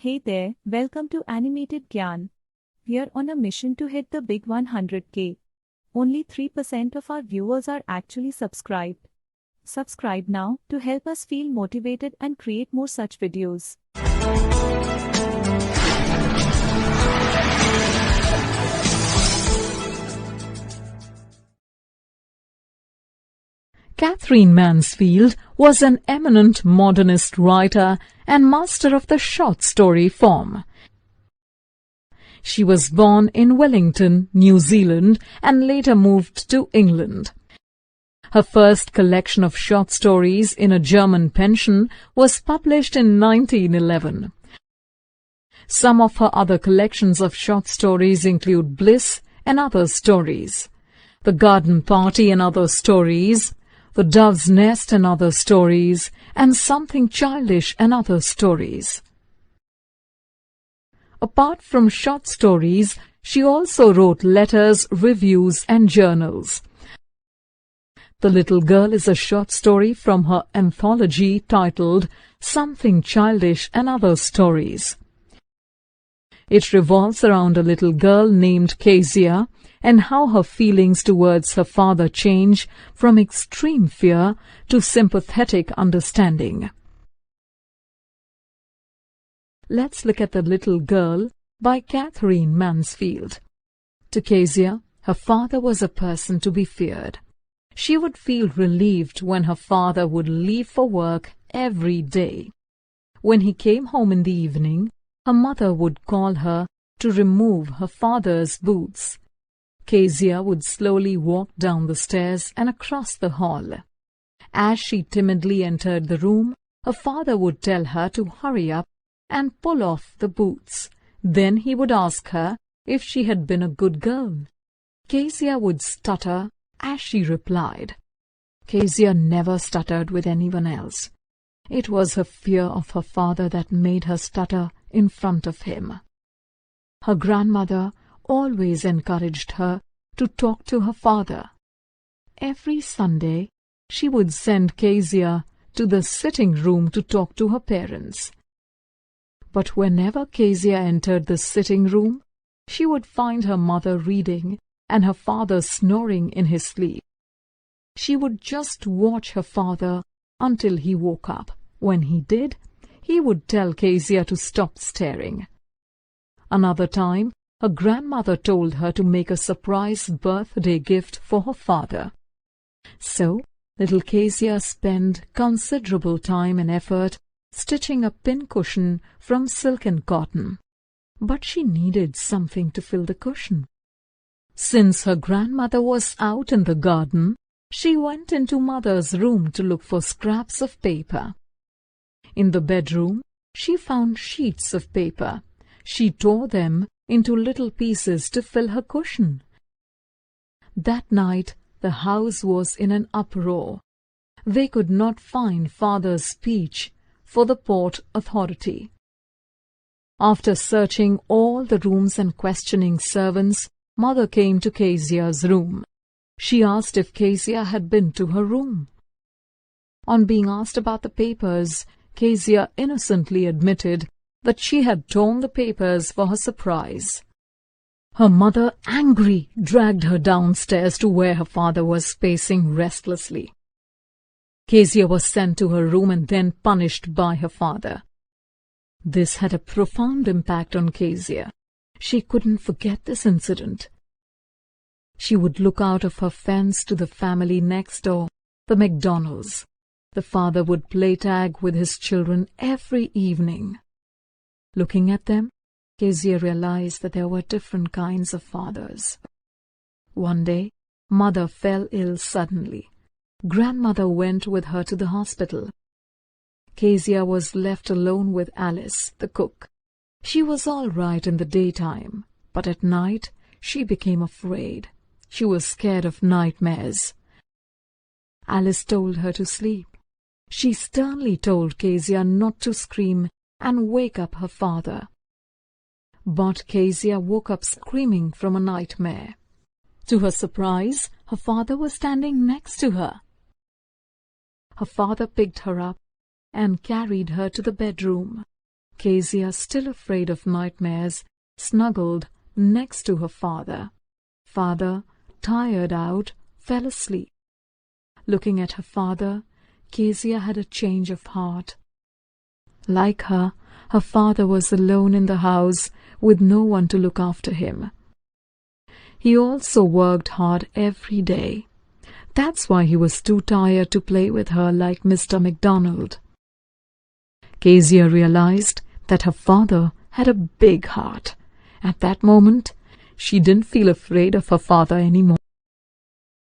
Hey there, welcome to Animated Gyan. We are on a mission to hit the big 100k. Only 3% of our viewers are actually subscribed. Subscribe now to help us feel motivated and create more such videos. Katherine Mansfield was an eminent modernist writer and master of the short story form. She was born in Wellington, New Zealand, and later moved to England. Her first collection of short stories in a German pension was published in 1911. Some of her other collections of short stories include Bliss and Other Stories, The Garden Party and Other Stories, The Dove's Nest and Other Stories, and Something Childish and Other Stories. Apart from short stories, she also wrote letters, reviews, and journals. The Little Girl is a short story from her anthology titled Something Childish and Other Stories. It revolves around a little girl named Kezia and how her feelings towards her father change from extreme fear to sympathetic understanding. Let's look at The Little Girl by Katherine Mansfield. To Kezia, her father was a person to be feared. She would feel relieved when her father would leave for work every day. When he came home in the evening, her mother would call her to remove her father's boots. Kezia would slowly walk down the stairs and across the hall. As she timidly entered the room, her father would tell her to hurry up and pull off the boots. Then he would ask her if she had been a good girl. Kezia would stutter as she replied. Kezia never stuttered with anyone else. It was her fear of her father that made her stutter in front of him. Her grandmother always encouraged her to talk to her father. Every Sunday, she would send Kezia to the sitting room to talk to her parents. But whenever Kezia entered the sitting room, she would find her mother reading and her father snoring in his sleep. She would just watch her father until he woke up. When he did, he would tell Kezia to stop staring. Another time, her grandmother told her to make a surprise birthday gift for her father. So, little Kezia spent considerable time and effort stitching a pincushion from silk and cotton. But she needed something to fill the cushion. Since her grandmother was out in the garden, she went into Mother's room to look for scraps of paper. In the bedroom, she found sheets of paper. She tore them into little pieces to fill her cushion. That night, the house was in an uproar. They could not find Father's speech for the Port Authority. After searching all the rooms and questioning servants, Mother came to Kezia's room. She asked if Kezia had been to her room. On being asked about the papers, Kezia innocently admitted that she had torn the papers for her surprise. Her mother, angry, dragged her downstairs to where her father was pacing restlessly. Kezia was sent to her room and then punished by her father. This had a profound impact on Kezia. She couldn't forget this incident. She would look out of her fence to the family next door, the McDonalds. The father would play tag with his children every evening. Looking at them, Kezia realized that there were different kinds of fathers. One day, Mother fell ill suddenly. Grandmother went with her to the hospital. Kezia was left alone with Alice, the cook. She was all right in the daytime, but at night she became afraid. She was scared of nightmares. Alice told her to sleep. She sternly told Kezia not to scream and wake up her father. But Kezia woke up screaming from a nightmare. To her surprise, her father was standing next to her. Her father picked her up and carried her to the bedroom. Kezia, still afraid of nightmares, snuggled next to her father. Father, tired out, fell asleep. Looking at her father, Kezia had a change of heart. Like her father was alone in the house with no one to look after him. He also worked hard every day. That's why he was too tired to play with her like Mr. McDonald. Kezia realized that her father had a big heart. At that moment, she didn't feel afraid of her father anymore.